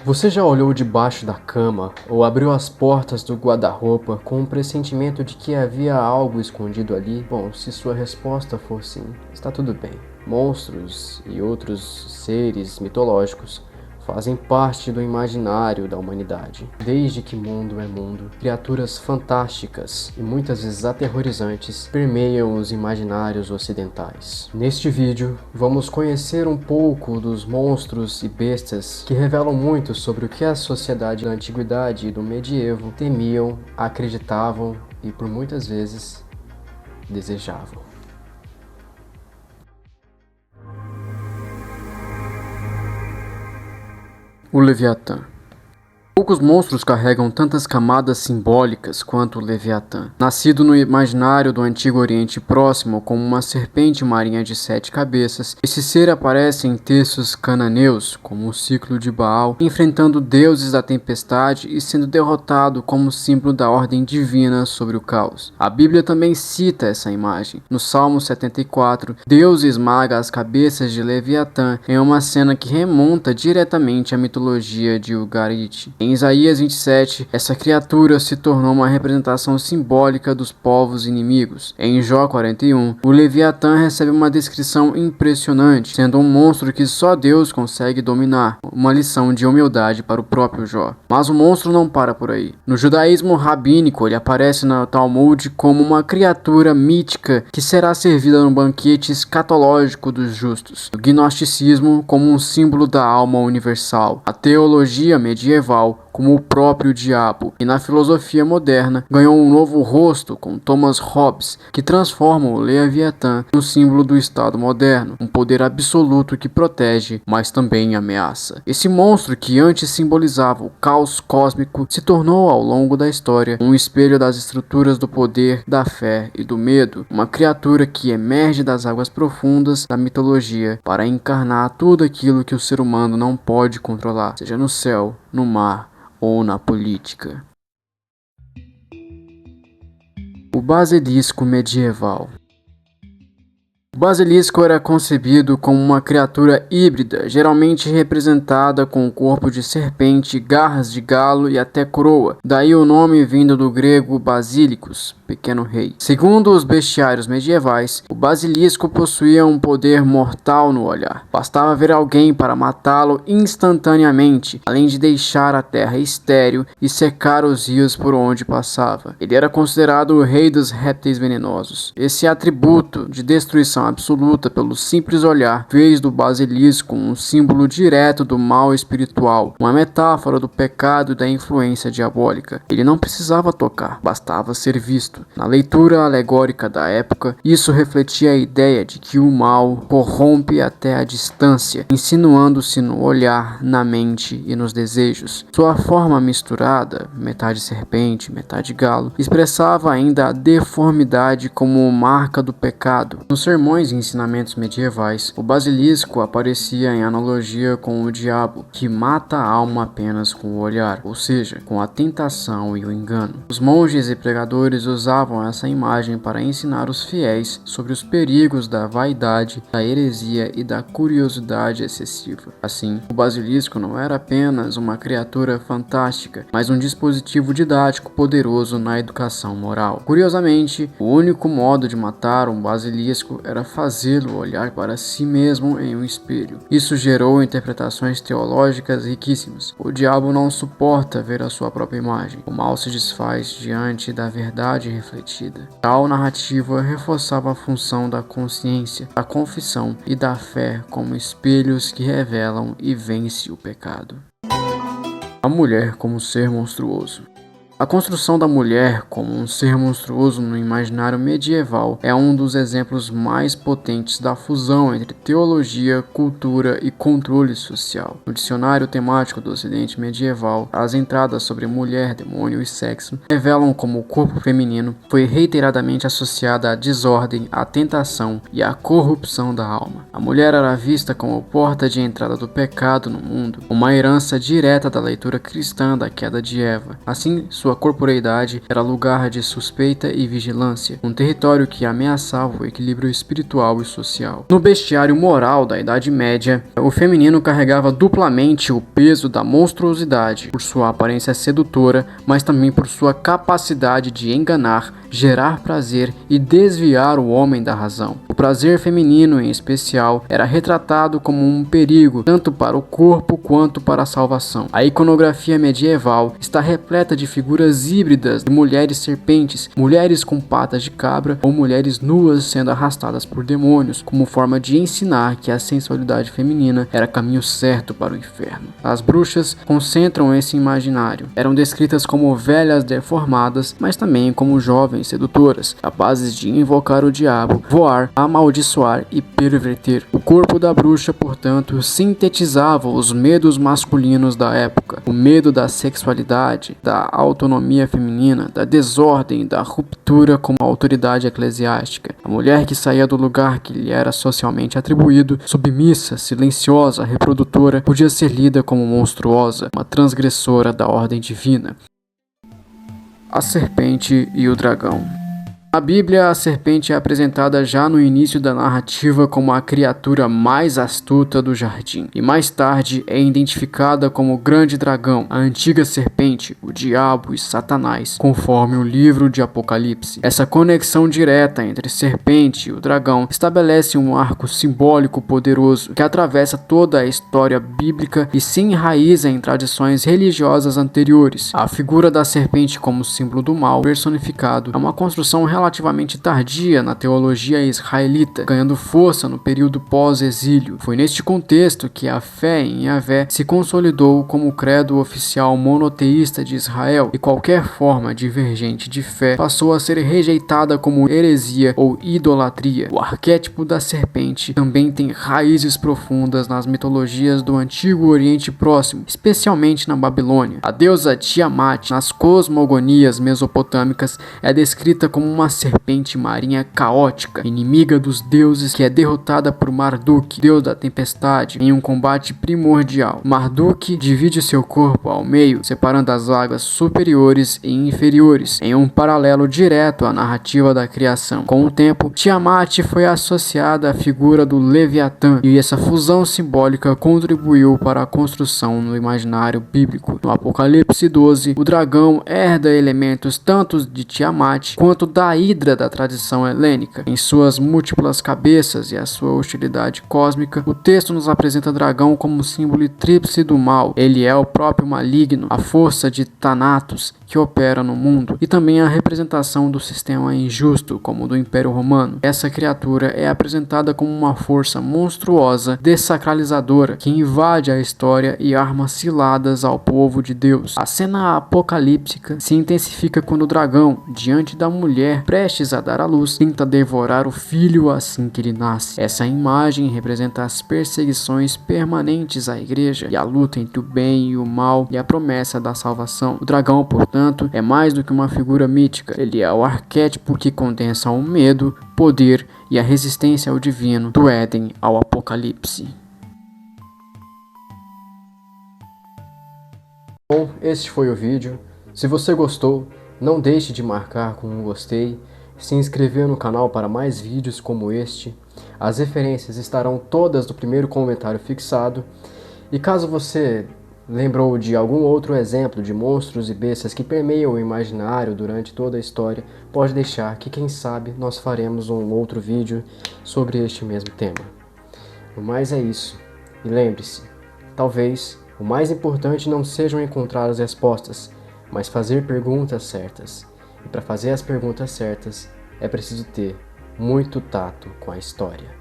Você já olhou debaixo da cama ou abriu as portas do guarda-roupa com o pressentimento de que havia algo escondido ali? Bom, se sua resposta for sim, está tudo bem. Monstros e outros seres mitológicos fazem parte do imaginário da humanidade. Desde que mundo é mundo, criaturas fantásticas e muitas vezes aterrorizantes permeiam os imaginários ocidentais. Neste vídeo, vamos conhecer um pouco dos monstros e bestas que revelam muito sobre o que a sociedade da antiguidade e do medievo temiam, acreditavam e por muitas vezes desejavam. O Leviatã. Poucos monstros carregam tantas camadas simbólicas quanto o Leviatã. Nascido no imaginário do Antigo Oriente Próximo como uma serpente marinha de 7 cabeças, esse ser aparece em textos cananeus, como o ciclo de Baal, enfrentando deuses da tempestade e sendo derrotado como símbolo da ordem divina sobre o caos. A Bíblia também cita essa imagem. No Salmo 74, Deus esmaga as cabeças de Leviatã em uma cena que remonta diretamente à mitologia de Ugarit. Em Isaías 27, essa criatura se tornou uma representação simbólica dos povos inimigos. Em Jó 41, o Leviatã recebe uma descrição impressionante, sendo um monstro que só Deus consegue dominar, uma lição de humildade para o próprio Jó. Mas o monstro não para por aí. No judaísmo rabínico, ele aparece no Talmud como uma criatura mítica que será servida no banquete escatológico dos justos. No gnosticismo, como um símbolo da alma universal. A teologia medieval, como o próprio diabo, e na filosofia moderna ganhou um novo rosto com Thomas Hobbes, que transforma o Leviatã no símbolo do Estado moderno, um poder absoluto que protege, mas também ameaça. Esse monstro que antes simbolizava o caos cósmico se tornou ao longo da história um espelho das estruturas do poder, da fé e do medo, uma criatura que emerge das águas profundas da mitologia para encarnar tudo aquilo que o ser humano não pode controlar, seja no céu, no mar ou na política. O basilisco medieval. O basilisco era concebido como uma criatura híbrida, geralmente representada com o corpo de serpente, garras de galo e até coroa. Daí o nome vindo do grego basilicus, pequeno rei. Segundo os bestiários medievais, o basilisco possuía um poder mortal no olhar. Bastava ver alguém para matá-lo instantaneamente, além de deixar a terra estéril e secar os rios por onde passava. Ele era considerado o rei dos répteis venenosos. Esse atributo de destruição absoluta pelo simples olhar fez do basilisco um símbolo direto do mal espiritual, uma metáfora do pecado e da influência diabólica. Ele não precisava tocar, bastava ser visto. Na leitura alegórica da época, isso refletia a ideia de que o mal corrompe até a distância, insinuando-se no olhar, na mente e nos desejos. Sua forma misturada, metade serpente, metade galo, expressava ainda a deformidade como marca do pecado. Nos sermões e ensinamentos medievais, o basilisco aparecia em analogia com o diabo, que mata a alma apenas com o olhar, ou seja, com a tentação e o engano. Os monges e pregadores usavam essa imagem para ensinar os fiéis sobre os perigos da vaidade, da heresia e da curiosidade excessiva. Assim, o basilisco não era apenas uma criatura fantástica, mas um dispositivo didático poderoso na educação moral. Curiosamente, o único modo de matar um basilisco era fazê-lo olhar para si mesmo em um espelho. Isso gerou interpretações teológicas riquíssimas. O diabo não suporta ver a sua própria imagem. O mal se desfaz diante da verdade refletida. Tal narrativa reforçava a função da consciência, da confissão e da fé como espelhos que revelam e vencem o pecado. A mulher como ser monstruoso. A construção da mulher como um ser monstruoso no imaginário medieval é um dos exemplos mais potentes da fusão entre teologia, cultura e controle social. No dicionário temático do Ocidente medieval, as entradas sobre mulher, demônio e sexo revelam como o corpo feminino foi reiteradamente associada à desordem, à tentação e à corrupção da alma. A mulher era vista como porta de entrada do pecado no mundo, uma herança direta da leitura cristã da queda de Eva. Assim, sua sua corporeidade era lugar de suspeita e vigilância, um território que ameaçava o equilíbrio espiritual e social. No bestiário moral da Idade Média, o feminino carregava duplamente o peso da monstruosidade, por sua aparência sedutora, mas também por sua capacidade de enganar, gerar prazer e desviar o homem da razão. O prazer feminino, em especial, era retratado como um perigo tanto para o corpo quanto para a salvação. A iconografia medieval está repleta de figuras híbridas de mulheres serpentes, mulheres com patas de cabra ou mulheres nuas sendo arrastadas por demônios, como forma de ensinar que a sensualidade feminina era caminho certo para o inferno. As bruxas concentram esse imaginário. Eram descritas como velhas deformadas, mas também como jovens sedutoras, capazes de invocar o diabo, voar, amaldiçoar e perverter. O corpo da bruxa, portanto, sintetizava os medos masculinos da época: o medo da sexualidade, da autonomia feminina, da desordem, da ruptura com a autoridade eclesiástica. A mulher que saía do lugar que lhe era socialmente atribuído, submissa, silenciosa, reprodutora, podia ser lida como monstruosa, uma transgressora da ordem divina. A serpente e o dragão. Na Bíblia, a serpente é apresentada já no início da narrativa como a criatura mais astuta do jardim, e mais tarde é identificada como o grande dragão, a antiga serpente, o diabo e Satanás, conforme o livro de Apocalipse. Essa conexão direta entre serpente e o dragão estabelece um arco simbólico poderoso que atravessa toda a história bíblica e se enraiza em tradições religiosas anteriores. A figura da serpente como símbolo do mal personificado é uma construção relativamente tardia na teologia israelita, ganhando força no período pós-exílio. Foi neste contexto que a fé em Yahvé se consolidou como o credo oficial monoteísta de Israel, e qualquer forma divergente de fé passou a ser rejeitada como heresia ou idolatria. O arquétipo da serpente também tem raízes profundas nas mitologias do Antigo Oriente Próximo, especialmente na Babilônia. A deusa Tiamat, nas cosmogonias mesopotâmicas, é descrita como uma serpente marinha caótica, inimiga dos deuses, que é derrotada por Marduk, deus da tempestade, em um combate primordial. Marduk divide seu corpo ao meio, separando as vagas superiores e inferiores, em um paralelo direto à narrativa da criação. Com o tempo, Tiamat foi associada à figura do Leviatã, e essa fusão simbólica contribuiu para a construção no imaginário bíblico. No Apocalipse 12, o dragão herda elementos tanto de Tiamat quanto da Hidra da tradição helênica. Em suas múltiplas cabeças e a sua hostilidade cósmica, o texto nos apresenta dragão como símbolo tríplice do mal. Ele é o próprio maligno, a força de Thanatos que opera no mundo, e também a representação do sistema injusto, como o do Império Romano. Essa criatura é apresentada como uma força monstruosa, dessacralizadora, que invade a história e arma ciladas ao povo de Deus. A cena apocalíptica se intensifica quando o dragão, diante da mulher prestes a dar à luz, tenta devorar o filho assim que ele nasce. Essa imagem representa as perseguições permanentes à igreja e a luta entre o bem e o mal e a promessa da salvação. O dragão, portanto, é mais do que uma figura mítica. Ele é o arquétipo que condensa o medo, poder e a resistência ao divino, do Éden ao Apocalipse. Bom, este foi o vídeo. Se você gostou, não deixe de marcar com um gostei, se inscrever no canal para mais vídeos como este. As referências estarão todas no primeiro comentário fixado. E caso você lembrou de algum outro exemplo de monstros e bestas que permeiam o imaginário durante toda a história, pode deixar que, quem sabe, nós faremos um outro vídeo sobre este mesmo tema. No mais é isso. E lembre-se, talvez o mais importante não sejam encontrar as respostas, mas fazer perguntas certas. E para fazer as perguntas certas, é preciso ter muito tato com a história.